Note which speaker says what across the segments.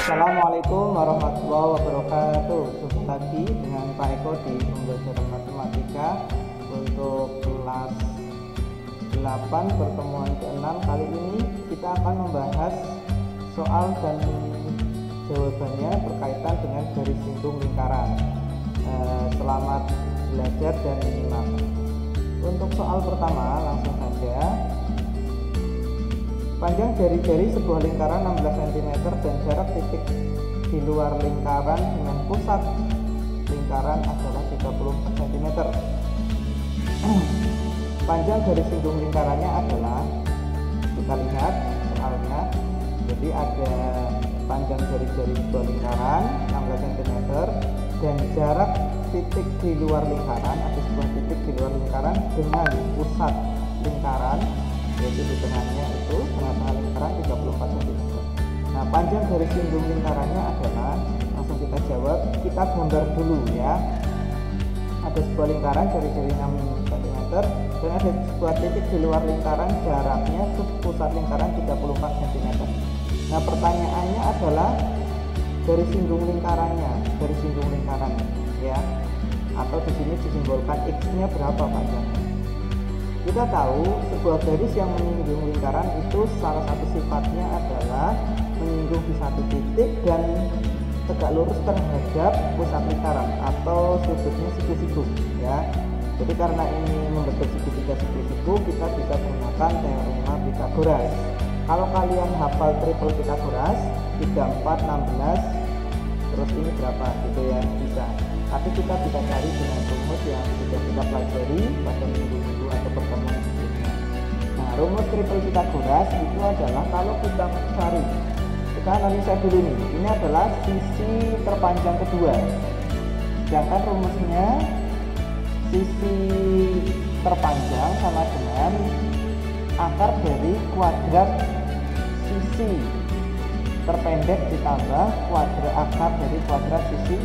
Speaker 1: Assalamualaikum warahmatullahi wabarakatuh. Jumpa lagi dengan Pak Eko di pembelajaran matematika untuk kelas 8 pertemuan ke-6. Kali ini kita akan membahas soal dan jawabannya berkaitan dengan garis singgung lingkaran. Selamat belajar dan menyimak. Untuk soal pertama langsung saja. Panjang jari-jari sebuah lingkaran 16 cm dan jarak titik di luar lingkaran dengan pusat lingkaran adalah 34 cm. Panjang garis singgung lingkarannya adalah, kita lihat soalnya, jadi ada panjang jari-jari sebuah lingkaran 16 cm dan jarak titik di luar lingkaran atau sebuah titik di luar lingkaran dengan pusat lingkaran, yaitu di tengahnya itu tengah-tengah lingkaran 34 cm. Nah, panjang garis singgung lingkarannya adalah, langsung kita jawab, kita gambar dulu ya. Ada sebuah lingkaran jari-jari 6 cm dan ada sebuah titik di luar lingkaran, jaraknya pusat lingkaran 34 cm. Nah, pertanyaannya adalah garis singgung lingkarannya, garis singgung lingkaran ya. Atau di sini disimbolkan x-nya berapa panjangnya. Kita tahu sebuah garis yang menyinggung lingkaran itu salah satu sifatnya adalah menyinggung di satu titik dan tegak lurus terhadap pusat lingkaran atau sudutnya siku-siku ya. Jadi karena ini membentuk segitiga siku-siku, kita bisa menggunakan teorema Pythagoras. Kalau kalian hafal triple Pythagoras 3, 4, 16 terus ini berapa gitu ya, bisa. Tapi kita bisa cari dengan rumus yang sudah kita pelajari pada minggu-minggu atau pertemuan sebelumnya. Nah, rumus triple Pythagoras itu adalah kalau kita cari, kita analisa dulu nih, ini adalah sisi terpanjang kedua. Sedangkan rumusnya sisi terpanjang sama dengan akar dari kuadrat sisi terpendek ditambah kuadrat akar dari kuadrat sisi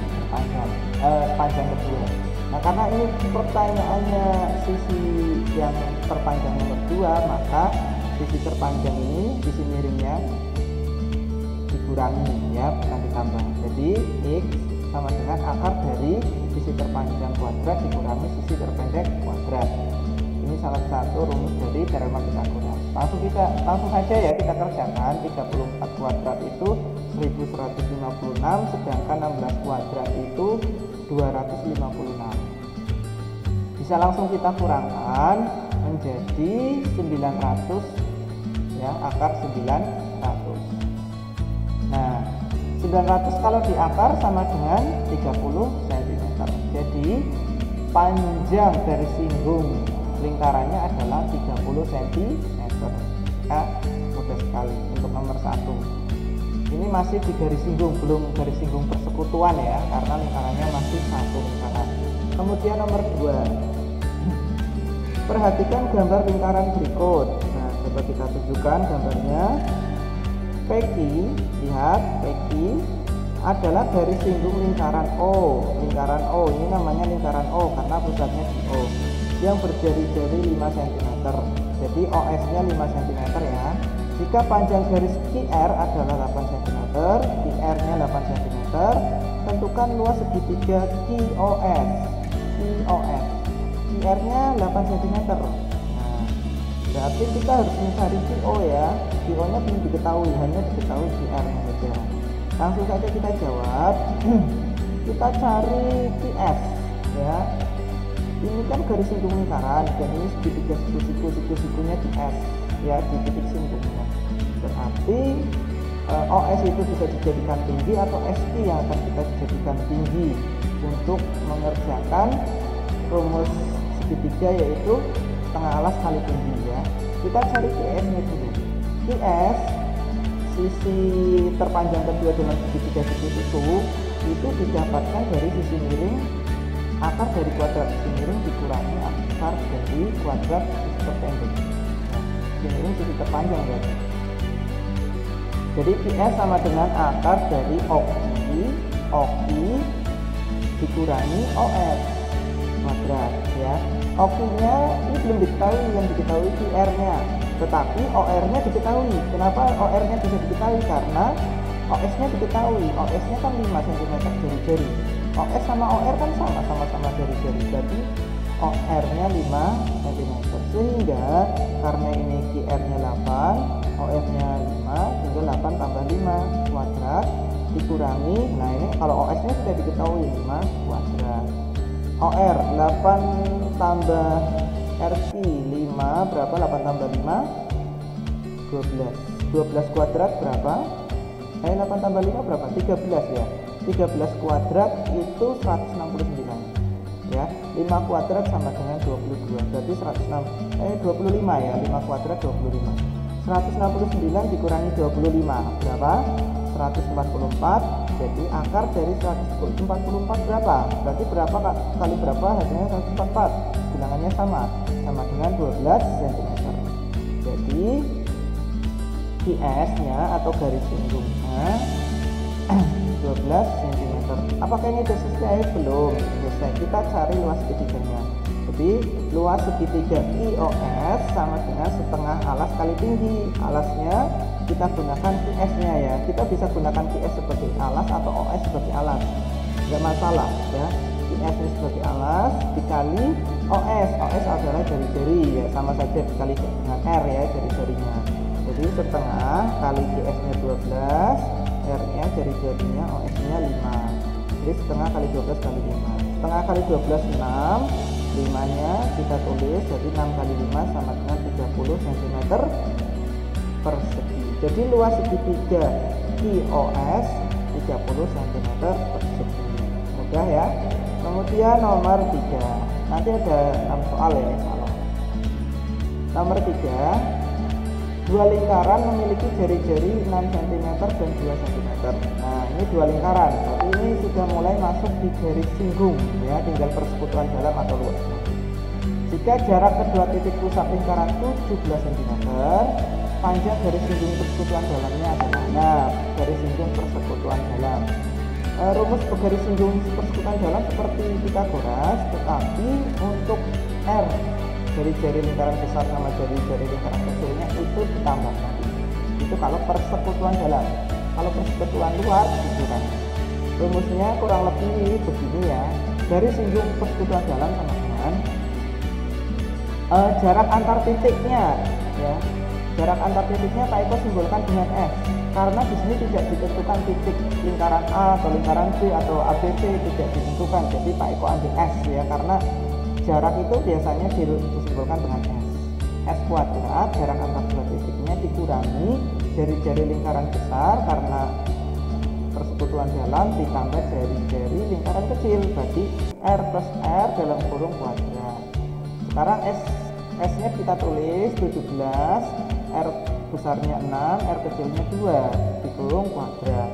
Speaker 1: panjang kedua. Nah, karena ini pertanyaannya sisi yang terpanjang nomor 2, maka sisi terpanjang ini, sisi miringnya dikurangi ya, bukan ditambah. Jadi x sama dengan akar dari sisi terpanjang kuadrat dikurangi sisi terpendek kuadrat. Ini salah satu rumus dari teorema Pythagoras. Langsung saja ya kita kerjakan. 34 kuadrat itu 1156, sedangkan 16 kuadrat itu 256. Bisa langsung kita kurangkan menjadi 900 ya, akar 900. Nah, 900 kalau diakar sama dengan 30 cm. Jadi panjang dari singgung lingkarannya adalah 30 cm. Ya, mudah sekali untuk nomor 1. Ini masih di garis singgung, belum garis singgung persekutuan ya, karena lingkarannya masih satu lingkaran. Kemudian nomor 2. Perhatikan gambar lingkaran berikut. Nah, coba kita tunjukkan gambarnya. PQ, lihat PQ adalah garis singgung lingkaran O. Lingkaran O ini namanya lingkaran O karena pusatnya di O, yang berjari-jari 5 cm. Jadi OS-nya 5 cm ya. Jika panjang garis QR adalah 8 cm, QR-nya 8 cm, tentukan luas segitiga QOS. QOS. QR-nya 8 cm. Nah, berarti kita harus mencari QO ya. QO-nya belum diketahui, hanya diketahui QR-nya saja. Langsung saja kita jawab. Kita cari QS ya. Ini kan garis singgung lingkaran dan ini segitiga siku-sikunya di S ya, di titik singgungnya. Berarti OS itu bisa dijadikan tinggi atau SI yang akan kita jadikan tinggi untuk mengerjakan rumus segitiga, yaitu tengah alas kali tinggi ya. Kita cari QS nya dulu. QS sisi terpanjang kedua dalam segitiga siku-siku itu didapatkan dari sisi miring, akar dari kuadrat sisi miring dikurangi akar dari kuadrat sisi terpendek. Nah, sisi miring sisi terpanjang ya. Jadi QS sama dengan akar dari OQ dikurangi OS kuadrat ya. OQ nya ini belum diketahui, yang diketahui QR nya tetapi OR-nya diketahui. Kenapa OR-nya bisa diketahui? Karena OS-nya diketahui. OS-nya kan 5 cm jari-jari. OS sama OR kan sama-sama jari-jari. Berarti OR-nya 5 cm. Sehingga karena ini QR-nya 8, OR-nya 5, sehingga 8 tambah 5 kuadrat dikurangi. Nah, ini kalau OS-nya sudah diketahui 5 kuadrat. OR 8 tambah RQ 5 berapa? 8 tambah 5 12 kuadrat berapa? 8 tambah 5 berapa? 13 ya. 13 kuadrat itu 169 ya. 5 kuadrat sama dengan 22, berarti 25 ya. 5 kuadrat 25. 169 dikurangi 25 berapa? 144. Jadi akar dari 144 berapa? Berarti berapa kali berapa? Hasilnya 144. Bilangannya sama dengan 12 cm. Jadi QS-nya atau garis singgungnya 12 cm. Apakah ini sudah selesai? Belum selesai. Kita cari luas segitiganya. Jadi luas segitiga IOS sama dengan setengah alas kali tinggi. Alasnya kita gunakan QS-nya ya. Kita bisa gunakan QS sebagai alas atau OS sebagai alas, nggak masalah ya. QS-nya sebagai alas dikali OS. OS adalah jari-jari ya, sama saja dikali dengan R ya, jari-jarinya. Jadi setengah kali QS-nya 12, R-nya jari-jarinya, OS-nya 5. Jadi setengah kali 12 kali 5. Setengah kali 12 6. 5-nya kita tulis, jadi 6 kali 5 sama dengan 30 cm persegi. Jadi luas segitiga IOS 30 cm persegi. Mudah ya. Kemudian nomor 3. Nanti ada 6 soal ya, kalau nomor 3, dua lingkaran memiliki jari-jari 6 cm dan 2 cm. Nah, ini dua lingkaran, tapi ini sudah mulai masuk di garis singgung ya, tinggal persekutuan dalam atau luas. Jika jarak kedua titik pusat lingkaran 17 cm, panjang garis singgung persekutuan dalamnya adalah, nah, garis singgung persekutuan dalam. Rumus garis singgung persekutuan dalam seperti Pitagoras, tetapi untuk R jari-jari lingkaran besar sama jari-jari lingkaran kecilnya itu ditambahkan. Itu kalau persekutuan dalam. Kalau persekutuan luar itu kan rumusnya kurang lebih begini ya. Garis singgung persekutuan dalam sama dengan jarak antar titiknya ya. Jarak antar titiknya Pak Eko simbolkan dengan S. Karena di sini tidak ditentukan titik lingkaran A atau lingkaran B atau ABC, tidak ditentukan. Jadi Pak Eko ambil S ya, karena jarak itu biasanya disimbolkan dengan S. S kuadrat, jarak antar dua titiknya dikurangi jari-jari lingkaran besar karena persekutuan dalam ditambah jari-jari lingkaran kecil, berarti R plus R dalam kurung kuadrat. Sekarang S-nya kita tulis 17, R besarnya 6, R kecilnya 2 dikurung kuadrat,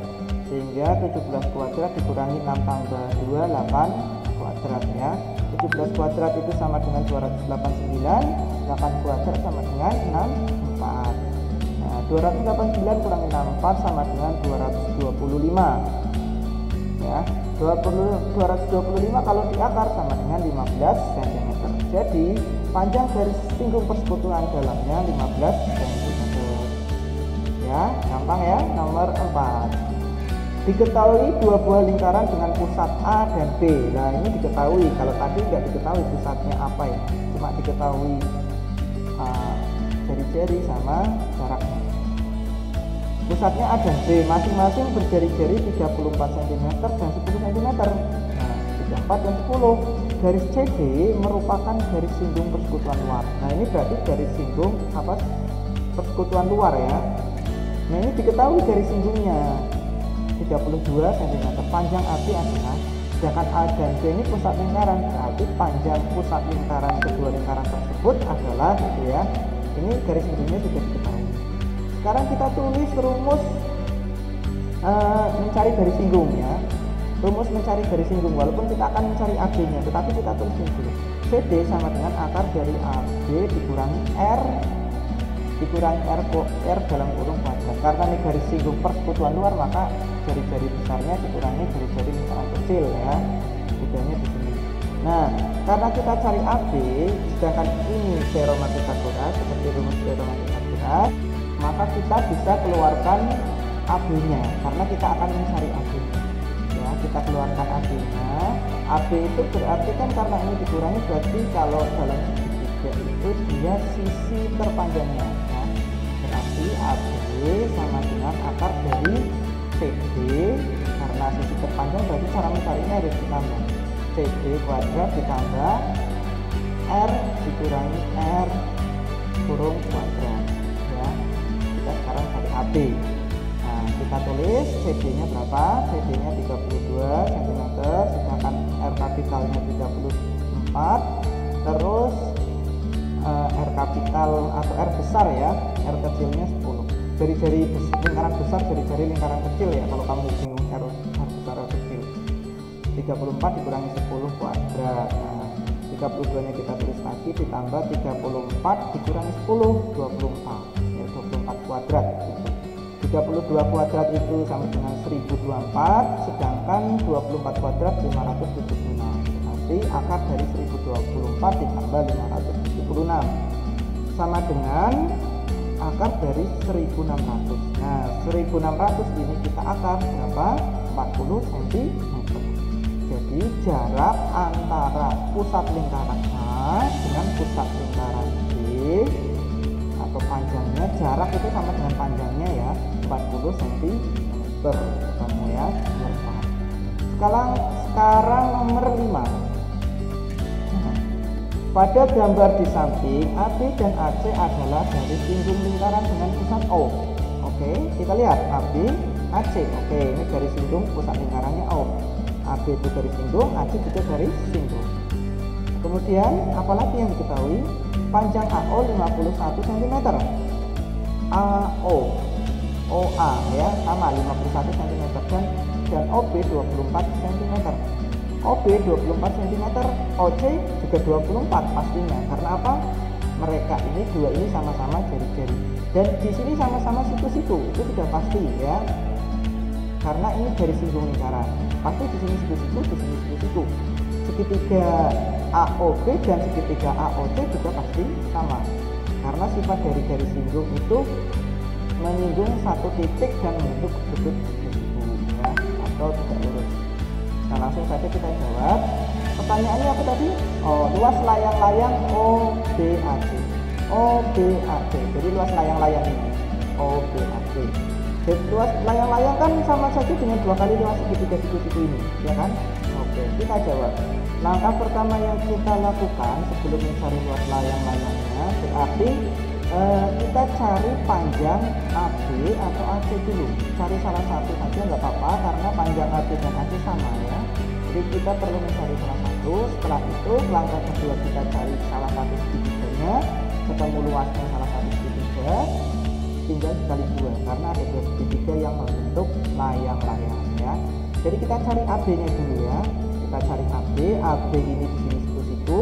Speaker 1: sehingga 17 kuadrat dikurangi 6 tambah 2, 8 kuadrat ya. 17 kuadrat itu sama dengan 289, 8 kuadrat sama dengan 64. Nah, 289 kurangi 64 sama dengan 225 ya. 225 kalau di akar sama dengan 15 cm. Jadi panjang garis singgung persekutuan dalamnya 15 cm ya, gampang ya. Nomor 4, diketahui dua buah lingkaran dengan pusat A dan B. Nah, ini diketahui, kalau tadi nggak diketahui pusatnya apa ya, cuma diketahui jari-jari sama jaraknya. Pusatnya A dan B masing-masing berjari-jari 34 cm dan 10 cm. Nah, 34 dan 10. Garis CD merupakan garis singgung persekutuan luar. Nah, ini berarti garis singgung apa? Persekutuan luar ya. Nah, ini diketahui garis singgungnya 32 cm. Panjang AB adalah, sedangkan A dan B ini pusat lingkaran, berarti panjang pusat lingkaran kedua lingkaran tersebut adalah gitu ya. Ini garis singgungnya sudah diketahui. Sekarang kita tulis rumus mencari garis singgung ya. Rumus mencari garis singgung, walaupun kita akan mencari AB-nya, tetapi kita tulis dulu. CD sama dengan akar dari AB dikurangi R dalam kurung kuadrat. Karena ini garis singgung persekutuan luar, maka jari-jari besarnya dikurangi jari-jari lingkaran kecil ya. Bedanya di sini. Nah, karena kita cari AB, sedangkan ini teorema Pitagoras seperti rumus teorema Pitagoras, kuadrat, maka kita bisa keluarkan AB-nya karena kita akan mencari AB. Ya, kita keluarkan AB-nya. AB itu berarti kan karena ini dikurangi, berarti kalau dalam segitiga itu dia sisi terpanjangnya. Ya. Berarti AB sama dengan akar dari CD, karena sisi terpanjang berarti cara mencarinya harus ditambah CD kuadrat ditambah R dikurangi R kurung kuadrat. Ya, kita sekarang cari AB. Nah, kita tulis CD nya berapa? CD nya 32 cm, sedangkan R kapitalnya 34, terus R kapital atau R besar ya, R kecilnya 10. Jari-jari lingkaran besar, jari-jari lingkaran kecil ya, kalau kamu bingung R besar R kecil. 34 dikurangi 10 kuadrat. Nah, 32 nya kita tulis lagi ditambah 34 dikurangi 10, 24 ya, 24 kuadrat gitu. 32 kuadrat itu sama dengan 1024, sedangkan 24 kuadrat 576. Berarti akar dari 1024 ditambah 576 sama dengan akar dari 1600. Nah, 1600 ini kita akar berapa? 40 cm. Jadi jarak antara pusat lingkaran A dengan pusat lingkaran B atau panjangnya, jarak itu sama dengan panjangnya ya, 40 cm. Ketemu ya. Sekarang nomor 5. Pada gambar di samping, AB dan AC adalah garis singgung lingkaran dengan pusat O. Oke, kita lihat AB, AC. Oke, ini garis singgung pusat lingkarannya O. AB itu garis singgung, AC juga garis singgung. Kemudian apalagi yang diketahui? Panjang AO 51 cm. AO, OA ya sama 51 cm dan OB 24 cm. OB 24 cm, OC juga 24 pastinya. Karena apa? Mereka ini dua ini sama-sama jari-jari. Dan di sini sama-sama siku-siku, itu sudah pasti ya. Karena ini garis singgung lingkaran. Pasti di sini siku-siku, di sini siku-siku. Segitiga AOB dan segitiga AOC juga pasti sama. Karena sifat dari garis singgung itu menyinggung satu titik dan membentuk sudut siku ya, atau tidak lurus. Nah, langsung saja kita jawab. Pertanyaannya apa tadi? Oh, luas layang-layang OBAC. OBAC. Jadi luas layang-layang ini OBAC. Jadi luas layang-layang kan sama saja dengan 2 kali luas segitiga siku-siku ini, ya kan? Oke, kita jawab. Langkah pertama yang kita lakukan sebelum mencari luas layang-layangnya berarti kita cari panjang AB atau AC dulu. Cari salah satu saja nggak apa-apa karena panjang AB dan AC sama ya. Jadi kita perlu mencari salah satu. Setelah itu langkah kedua kita cari salah satu segitiganya, ketemu luasnya salah satu segitiga, tinggal dikali 2 karena ada 2 segitiga yang membentuk layang-layang ya. Jadi kita cari AB-nya dulu ya. Kita cari AB. AB ini di sini siku-siku,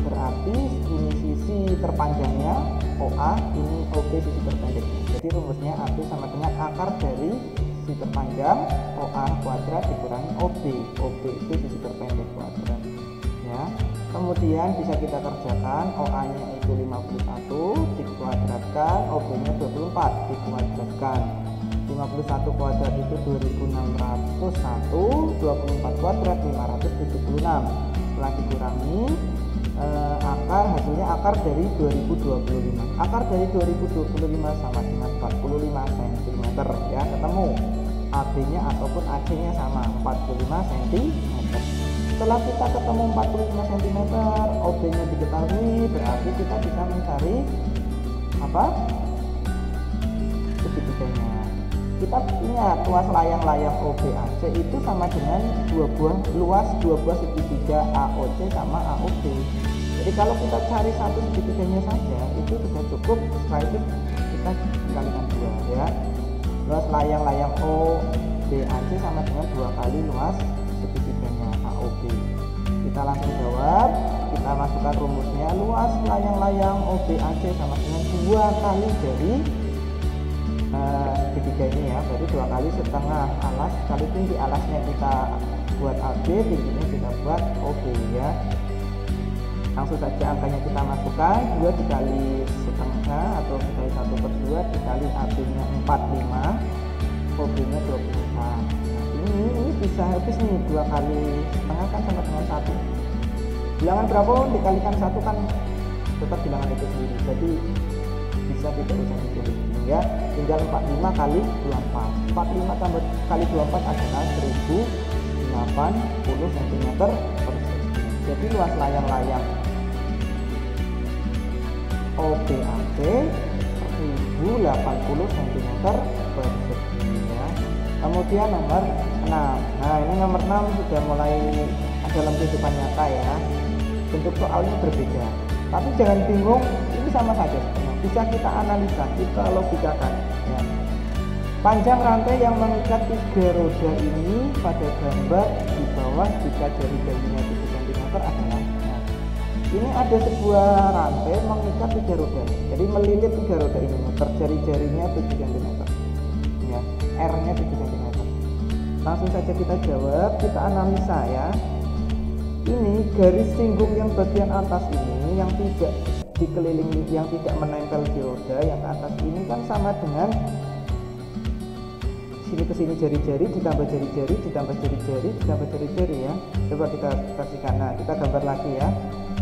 Speaker 1: berarti ini sisi terpanjangnya OA, ini OB sisi terpendeknya. Jadi rumusnya AB sama dengan akar dari sisi terpanjang OA kuadrat dikurangi OB. OB itu sisi terpendek kuadrat ya. Kemudian bisa kita kerjakan, OA nya itu 51 dikuadratkan, OB nya 24 dikuadratkan. 51 kuadrat itu 2601, 24 kuadrat 576. Setelah dikurangi akar, hasilnya akar dari 2025. Akar dari 2025 sama dengan 45 cm ya, ketemu. AB nya ataupun AC nya sama 45 cm. Setelah kita ketemu 45 cm, OB nya diketahui, berarti kita bisa mencari apa? Segitiganya. Kita ingat luas layang-layang OBAC itu sama dengan luas dua buah segitiga AOC sama AOB. Jadi kalau kita cari satu segitiganya saja itu sudah cukup. Setelah itu kita kalikan 2 ya. Luas layang-layang OBAC sama dengan 2 kali luas segitiganya AOB. Kita langsung jawab. Kita masukkan rumusnya, luas layang-layang OBAC sama dengan 2 kali dari segitiga ini ya, berarti 2 kali setengah alas kali tinggi alasnya kita buat AB, tingginya kita buat OB ya. Langsung saja angkanya kita masukkan, 2 dikali setengah atau dikali 1/2 dikali AB-nya 45, OB-nya 24. Nah, ini bisa habis nih, 2 kali setengah kan sama dengan 1. Bilangan berapa dikalikan 1 kan tetap bilangan itu sendiri, jadi bisa tidak usah ditulis ya, tinggal 45 kali 24. 45 tambah kali 24 adalah 1080 cm persegi. Jadi luas layang-layang OBAC 1080 cm persegi ya. Kemudian nomor 6. Nah, ini nomor 6 sudah mulai dalam kehidupan nyata ya. Bentuk soalnya berbeda. Tapi jangan bingung, ini sama saja sebenarnya. Bisa kita analisa, kita logikakan ya. Panjang rantai yang mengikat 3 roda ini pada gambar di bawah jika jari-jarinya 7 cm adalah, nah, ini ada sebuah rantai mengikat 3 roda. Jadi melilit 3 roda ini, muter jari-jarinya 7 cm ya, R-nya 7 cm. Langsung saja kita jawab, kita analisa ya. Ini garis singgung yang bagian atas ini yang tidak dikelilingi, yang tidak menempel di roda, yang atas ini kan sama dengan sini ke sini jari-jari ditambah jari-jari ditambah jari-jari ditambah jari-jari ya. Coba kita saksikan. Nah, kita gambar lagi ya.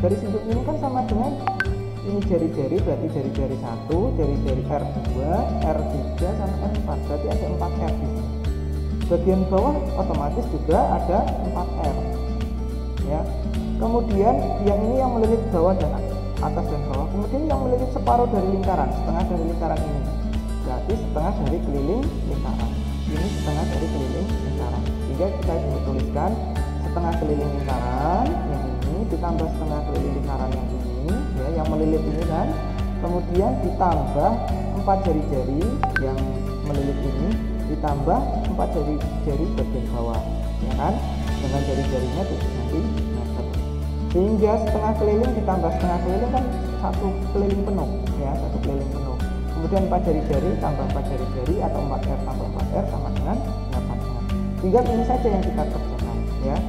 Speaker 1: Garis singgung ini kan sama dengan ini jari-jari, berarti jari-jari 1, jari-jari R2, R3 sama R4, berarti ada 4R di sini. Bagian bawah otomatis juga ada 4R ya. Kemudian yang ini yang melilit bawah dan atas dan bawah, kemudian yang melilit separuh dari lingkaran, setengah dari lingkaran ini, berarti setengah dari keliling lingkaran. Ini setengah dari keliling lingkaran, sehingga kita bisa tuliskan setengah keliling lingkaran yang ini ditambah setengah keliling lingkaran yang ini ya, yang melilit ini kan, kemudian ditambah 4 jari-jari yang melilit ini ditambah 4 jari-jari bagian bawah ya kan, dengan jari-jarinya 7 cm. Sehingga setengah keliling ditambah setengah keliling kan 1 keliling penuh ya, 1 keliling penuh. Kemudian 4 jari-jari tambah 4 jari-jari atau 4R tambah 4R sama dengan 8R. Sehingga ini saja yang kita kerjakan ya.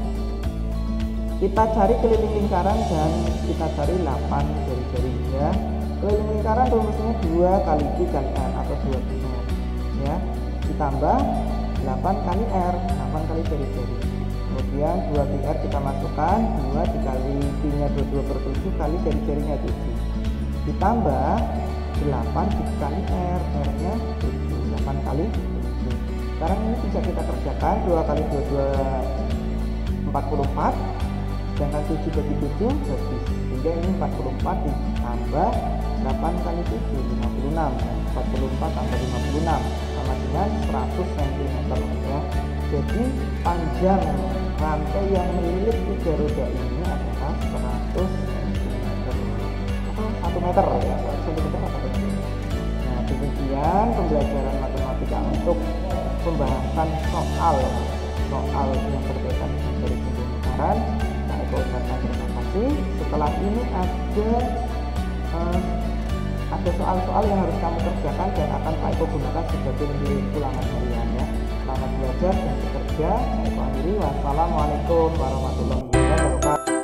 Speaker 1: Kita cari keliling lingkaran dan kita cari 8 jari-jari ya. Keliling lingkaran rumusnya 2 kali Q kali R atau 2 pi R ya, ditambah 8 kali R, 8 kali jari-jari. Kemudian 2 pi R kita masukkan, 2 dikali pi-nya 22/7 kali jari-jarinya 7 ditambah 8 dikali R, R-nya 7, 8 kali 7. Sekarang ini bisa kita kerjakan, 2 kali 22 44, sedangkan 7 bagi 7 habis, sehingga ini 44 ditambah 8 kali 7 56 ya. 44 tambah 56 sama dengan 100 cm ya. Jadi panjang rantai yang melilit 3 roda ini adalah 100 cm atau 1 meter ya, 1 cm atau 1 meter. Nah, demikian pembelajaran matematika untuk pembahasan soal yang berkaitan dengan garis singgung lingkaran. Saya ucapkan terima kasih. Setelah ini ada soal-soal yang harus kamu kerjakan dan akan Pak Eko gunakan sebagai ulangan harian ya. Selamat belajar dan bekerja. Saya akhiri. Wassalamualaikum warahmatullahi wabarakatuh.